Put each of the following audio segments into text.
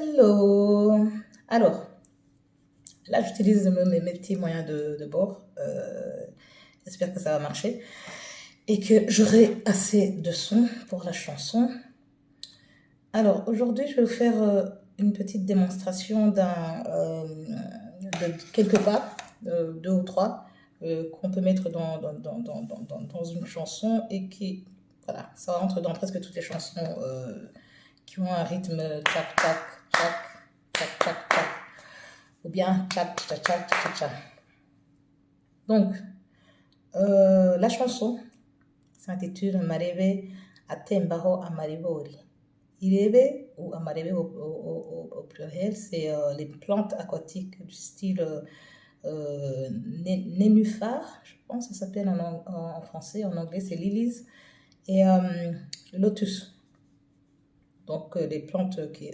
Hello! Alors, là, j'utilise mes petits moyens de bord. J'espère que ça va marcher et que j'aurai assez de son pour la chanson. Alors, aujourd'hui, je vais vous faire une petite démonstration de quelques pas, deux ou trois, qu'on peut mettre dans une chanson et qui, voilà, ça rentre dans presque toutes les chansons qui ont un rythme tchac, tchac, tchac, tchac, tchac, tchac, ou bien tchac, tchac, tchac, tchac, tchac. Donc, la chanson s'intitule Marebe Atembaho Amaribori. Irebe ou Amarebe au pluriel, c'est les plantes aquatiques du style nénuphar, je pense que ça s'appelle en français, en anglais c'est lilies, et lotus. Donc les plantes qui,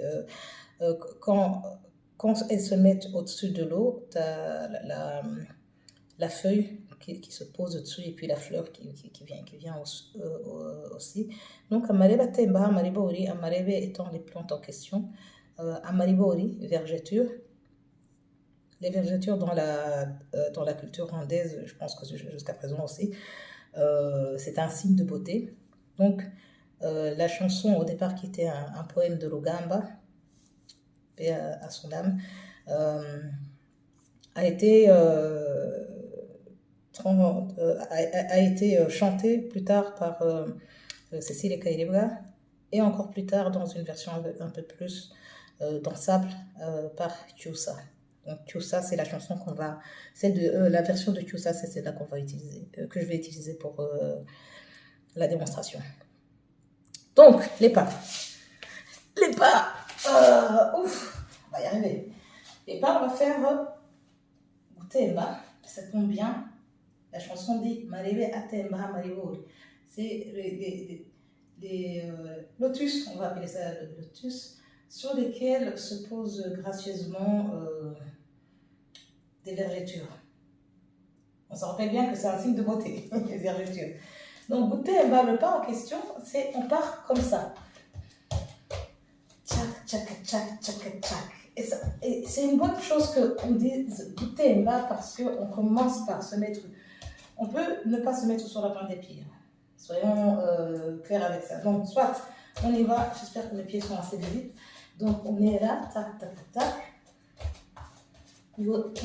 quand elles se mettent au-dessus de l'eau, tu as la feuille qui se pose dessus et puis la fleur qui vient aussi. Donc Amarebe Temba, Amaribori, Amarebe étant les plantes en question, Amaribori, vergéture. Les vergetures dans la culture rwandaise, je pense que jusqu'à présent aussi, c'est un signe de beauté. Donc la chanson au départ qui était un poème de Lugamba, paix à son âme, a été chantée plus tard par Cécile Kayirebwa et encore plus tard dans une version un peu plus dansable par Kyusa. Donc Kyusa, c'est la chanson la version de Kyusa, c'est celle-là qu'on va utiliser, que je vais utiliser pour la démonstration. Donc, les pas. Les pas. On va y arriver. Les pas, on va faire Utemba. Ça tombe bien. La chanson dit Marebe Atemba Maribori. C'est les lotus, on va appeler ça lotus, sur lesquels se posent gracieusement des vergetures. On se rappelle bien que c'est un signe de beauté, les vergetures. Donc, Utemba, le pas en question, on part comme ça. Tchac, tchac, tchac, tchac, tchac. Et c'est une bonne chose qu'on dise Utemba parce qu'on commence par se mettre. On peut ne pas se mettre sur la pointe des pieds. Soyons clairs avec ça. Donc, soit on y va, j'espère que mes pieds sont assez visibles. Donc, on est là, tac, tac, tac. On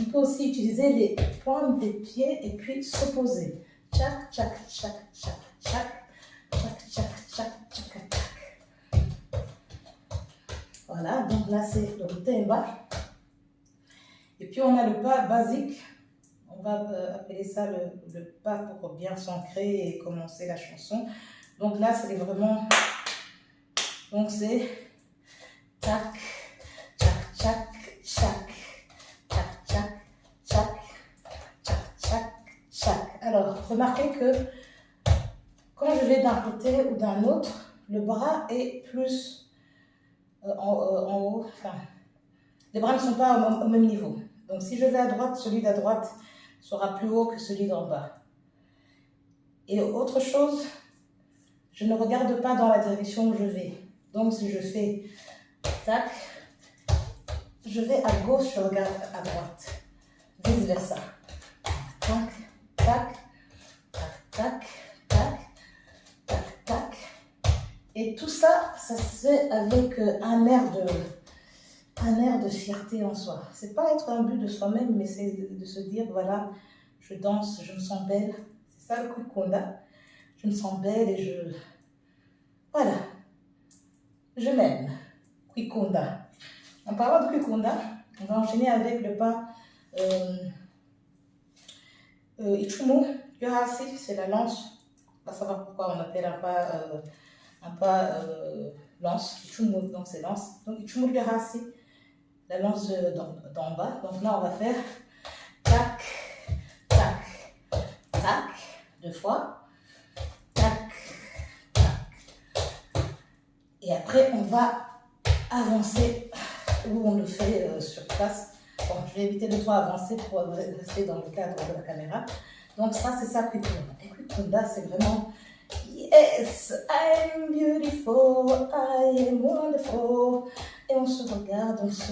peut aussi utiliser les pointes des pieds et puis se poser. Tchac, tchac, tchac, tchac, tchac, tchac, tchac, tchac, tchac, tchac. Voilà, donc là c'est le Utemba. Et puis on a le pas basique. On va appeler ça le pas pour bien s'ancrer et commencer la chanson. Donc là c'est vraiment. Donc c'est tac, tchac, tchac, tchac. Alors, remarquez que quand je vais d'un côté ou d'un autre, le bras est plus en haut. Enfin, les bras ne sont pas au même niveau. Donc, si je vais à droite, celui d'à droite sera plus haut que celui d'en bas. Et autre chose, je ne regarde pas dans la direction où je vais. Donc, si je fais tac, je vais à gauche, je regarde à droite. Vice versa. Tac, tac. Tac, tac, tac, tac. Et tout ça, ça se fait avec un air de fierté en soi. C'est pas être un but de soi-même, mais c'est de se dire, voilà, je danse, je me sens belle. C'est ça le Kwikunda. Je me sens belle et voilà, je m'aime. Kwikunda. En parlant de Kwikunda, on va enchaîner avec le pas Ichumu. C'est la lance. On va savoir pourquoi on appelle un pas lance. Ichumu, donc c'est lance. Donc Ichumu Lyahasi, la lance d'en bas. Donc là on va faire tac, tac, tac, 2 fois. Tac, tac. Et après on va avancer où on le fait sur place. Bon, je vais éviter de trop avancer pour rester dans le cadre de la caméra. Donc ça, c'est ça Kwikunda. Et Kwikunda, c'est vraiment Yes, I'm beautiful, I am wonderful, Et on se regarde, on se...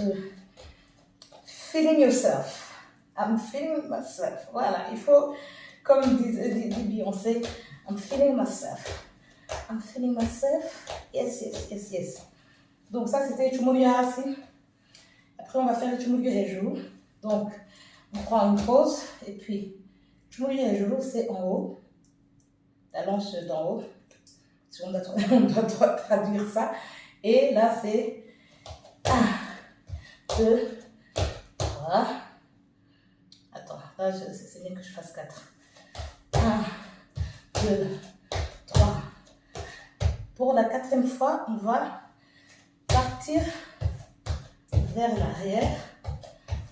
Feeling yourself. I'm feeling myself. Voilà, il faut, comme dit Beyoncé, I'm feeling myself. I'm feeling myself. Yes, yes, yes, yes. Donc ça, c'était Chumuyu Hasi. Après, on va faire le Chumuyu Hejuru. Donc, on prend une pause. Et puis, Chumuyu Hejuru, c'est en haut. La lance d'en haut. Si on doit traduire ça. Et là, c'est 1, 2, 3. Attends, là, c'est bien que je fasse 4. 1, 2, 3. Pour la 4e fois, on va partir vers l'arrière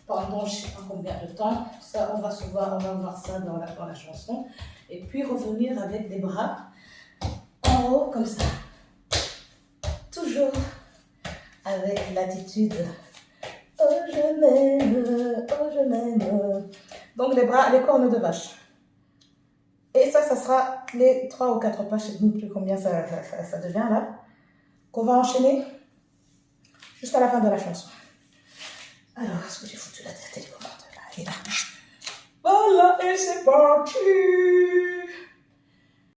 pendant je ne sais pas combien de temps. Ça, on va voir ça dans la chanson. Et puis revenir avec les bras en haut comme ça. Toujours avec l'attitude. Oh je m'aime, oh je m'aime. Donc les bras, les cornes de vache. Et ça sera les 3 ou 4 pas, je ne sais plus combien ça devient là. Qu'on va enchaîner jusqu'à la fin de la chanson. Alors, est-ce que j'ai foutu la télécommande là? Et là. Voilà, et c'est parti!